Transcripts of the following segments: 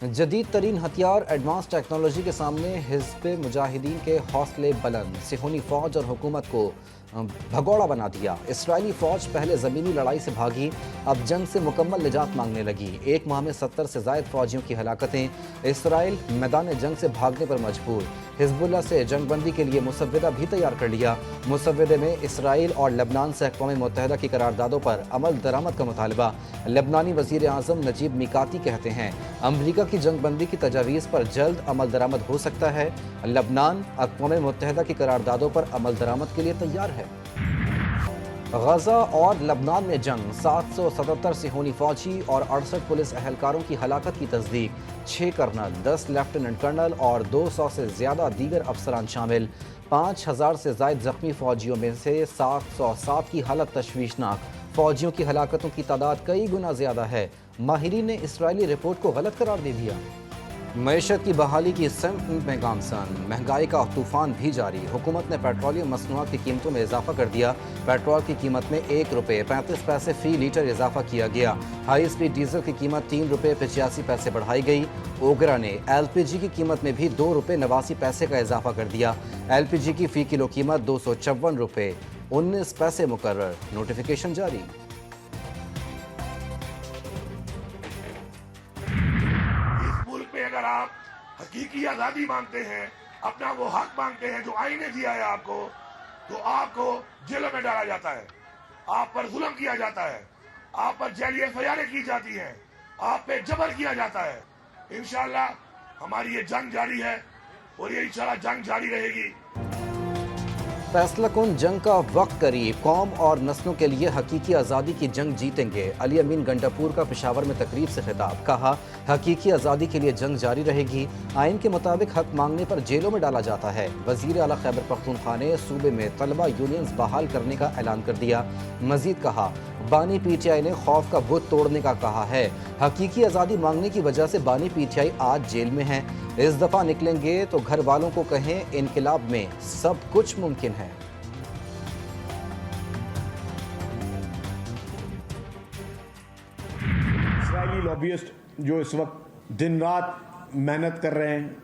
जदीद तरीन हथियार एडवांस टेक्नोलॉजी के सामने हिज़्ब मुजाहिदीन के हौसले बुलंद। सिहोनी फ़ौज और हुकूमत को भगोड़ा बना दिया। इसराइली फ़ौज पहले ज़मीनी लड़ाई से भागी, अब जंग से मुकम्मल निजात मांगने लगी। एक माह में 70 से ज़ायद फ़ौजियों की हलाकतें। इसराइल मैदान जंग से भागने पर मजबूर। हिज़्बुल्लाह से जंगबंदी के लिए मुसव्वदा भी तैयार कर लिया। मुसव्वदे में इसराइल और लेबनान से अक़वाम मुत्तहिदा की करारदादों पर अमल दरामद का मुतालबा। लेबनानी वज़ीर आज़म नजीब मिकाती कहते हैं, अमरीका की जंगबंदी की तजावीज़ पर जल्द अमल दरामद हो सकता है। लेबनान अक़वाम मुत्तहिदा की करारदादों पर अमल दरामद के लिए तैयार है। गजा और लबनान में जंग, 777 सिहोनी फौजी और 68 पुलिस अहलकारों की हलाकत की तस्दीक। 6 कर्नल, 10 लेफ्टिनेंट कर्नल और 200 से ज़्यादा दीगर अफसरान शामिल। 5000 से ज़ायद ज़ख्मी फौजियों में से 707 की हालत तशवीशनाक। फौजियों की हलाकतों की तादाद कई गुना ज़्यादा है। माहिरीन ने इसराइली रिपोर्ट को गलत करार दे दिया। मईशत की बहाली की सिमत में गामसन, महंगाई का तूफान भी जारी। हुकूमत ने पेट्रोलियम मसनूआत की कीमतों में इजाफा कर दिया। पेट्रोल की कीमत में 1 रुपये 35 पैसे फ़ी लीटर इजाफा किया गया। हाई स्पीड डीजल की कीमत 3 रुपये 85 पैसे बढ़ाई गई। ओगरा ने LPG की कीमत में भी 2 रुपये 89 पैसे का इजाफा कर दिया। LPG की फ़ी किलो कीमत 254 रुपये 19 पैसे मुकर्रर। नोटिफिकेशन जारी। अगर आप हकीकी आज़ादी मांगते हैं, अपना वो हक मांगते हैं जो आईने दिया है आपको, तो आपको जेलों में डाला जाता है, आप पर जुल्म किया जाता है, आप पर जैली एफआईआर की जाती हैं, आप पे जबर किया जाता है। इंशाअल्लाह हमारी ये जंग जारी है और ये इंशाअल्लाह जंग जारी रहेगी। फैसला कुन जंग का वक्त करीब, कौम और नस्लों के लिए हकीकी आज़ादी की जंग जीतेंगे। अली अमीन गंडापुर का पेशावर में तकरीब से खिताब। कहा, हकीकी आज़ादी के लिए जंग जारी रहेगी। आइन के मुताबिक हक मांगने पर जेलों में डाला जाता है। वज़ीर आला खैबर पख्तूनख्वा ने सूबे में तलबा यूनियंस बहाल करने का ऐलान कर दिया। मजीद कहा, बानी PTI ने खौफ का बुत तोड़ने का कहा है। हकीकी आज़ादी मांगने की वजह से बानी PTI आज जेल में है। इस दफ़ा निकलेंगे तो घर वालों को कहें, इनकलाब में सब कुछ मुमकिन है। इस्राएली लॉबियस्ट जो इस वक्त दिन रात मेहनत कर रहे हैं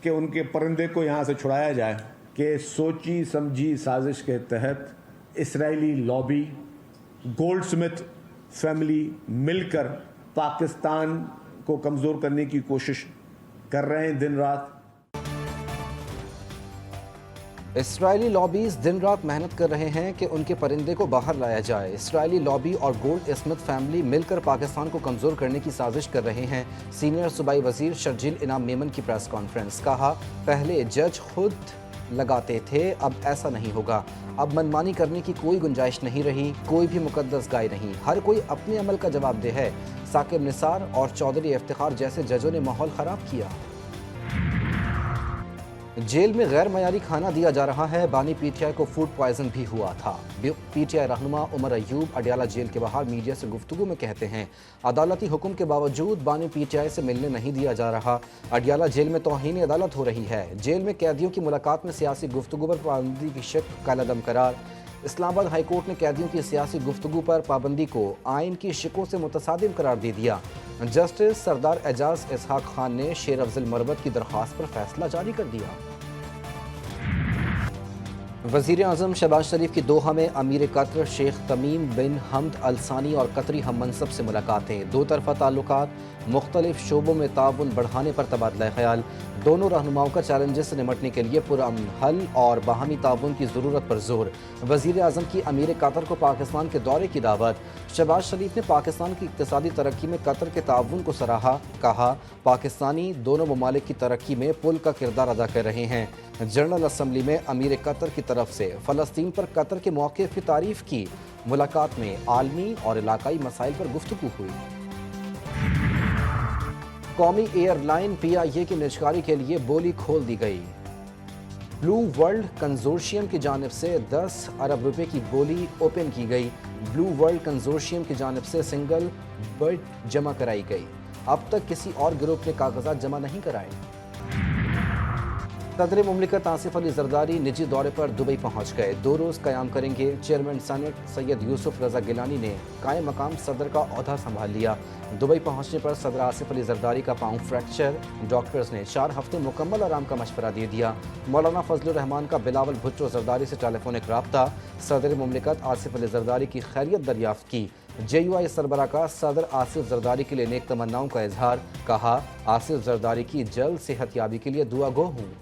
कि उनके परिंदे को यहाँ से छुड़ाया जाए, कि सोची समझी साजिश के तहत इस्राएली लॉबी, गोल्डस्मिथ फैमिली मिलकर पाकिस्तान को कमज़ोर करने की कोशिश कर रहे हैं दिन रात। इसराइली लॉबीज दिन रात मेहनत कर रहे हैं कि उनके परिंदे को बाहर लाया जाए। इसराइली लॉबी और गोल्ड स्मिथ फैमिली मिलकर पाकिस्तान को कमज़ोर करने की साजिश कर रहे हैं। सीनियर सूबाई वजीर शर्जील इनाम मेमन की प्रेस कॉन्फ्रेंस। कहा, पहले जज खुद लगाते थे, अब ऐसा नहीं होगा। अब मनमानी करने की कोई गुंजाइश नहीं रही। कोई भी मुकद्दस गाय नहीं, हर कोई अपने अमल का जवाबदेह है। साकिब निसार और चौधरी इफ्तिखार जैसे जजों ने माहौल ख़राब किया। जेल में गैर मयारी खाना दिया जा रहा है। बानी PTI को फूड पॉइजन भी हुआ था। PTI रहनुमा उमर अयूब अडियाला जेल के बाहर मीडिया से गुफ्तगू में कहते हैं, अदालती हुक्म के बावजूद बानी PTI से मिलने नहीं दिया जा रहा। अडियाला जेल में तौहीन अदालत हो रही है। जेल में कैदियों की मुलाकात में सियासी गुफ्तगू पर पाबंदी की शक कालादम करार। इस्लामाबाद हाई कोर्ट ने कैदियों की सियासी गुफ्तगू पर पाबंदी को आइन की शिकों से मुतसादिम करार दे दिया। जस्टिस सरदार एजाज इसहाक खान ने शेर अफजल मरवत की दरख्वास्त पर फैसला जारी कर दिया। वज़ीर आज़म शहबाज शरीफ की दोहा में अमीर कतर शेख तमीम बिन हमद अल सानी और कतरी हम मनसब से मुलाकातें। दो तरफ़ा ताल्लुकात, मुख्तलिफ शोबों में ताउन बढ़ाने पर तबादला ख्याल। दोनों रहनुमाओं का चैलेंजेस से निमटने के लिए पुरअमन हल और बाहमी ताउन की ज़रूरत पर जोर। वज़ीर आज़म की अमीर कतर को पाकिस्तान के दौरे की दावत। शहबाज शरीफ ने पाकिस्तान की इक़्तिसादी तरक्की में कतर के ताउन को सराहा। कहा, पाकिस्तानी दोनों ममालिक की तरक्की में पुल का किरदार अदा कर रहे हैं। जनरल असम्बली में अमीर कतर की तरफ से फ़लस्तीन पर कतर के मौक़िफ़ की तारीफ़ की। मुलाकात में आलमी और इलाकाई मसाइल पर गुफ्तगू हुई। कौमी एयरलाइन PIA की निजकारी के लिए बोली खोल दी गई। ब्लू वर्ल्ड कंजोर्शियम की जानिब से 10 अरब रुपए की बोली ओपन की गई। ब्लू वर्ल्ड कंजोर्शियम की जानिब से सिंगल बिड जमा कराई गई। अब तक किसी और ग्रुप ने कागजात जमा नहीं कराए। सदर मुमलिकत आसिफ अली जरदारी निजी दौरे पर दुबई पहुंच गए। 2 रोज़ क़याम करेंगे। चेयरमैन सेनेट सैयद यूसुफ रजा गिलानी ने कायम मकाम सदर का ओहदा संभाल लिया। दुबई पहुंचने पर सदर आसिफ अली जरदारी का पाँव फ्रैक्चर, डॉक्टर्स ने 4 हफ्ते मुकम्मल आराम का मशवरा दे दिया। मौलाना फजलुर रहमान का बिलावल भुट्टो जरदारी से टेलीफोनिक रब्ता। सदर मुमलिकत आसिफ अली जरदारी की खैरियत दरियाफ्त की। JUI सरबरा का सदर आसिफ जरदारी के लिए नेक तमन्नाओं का इजहार। कहा, आसिफ जरदारी की जल्द सेहतयाबी के लिए दुआ गो हूँ।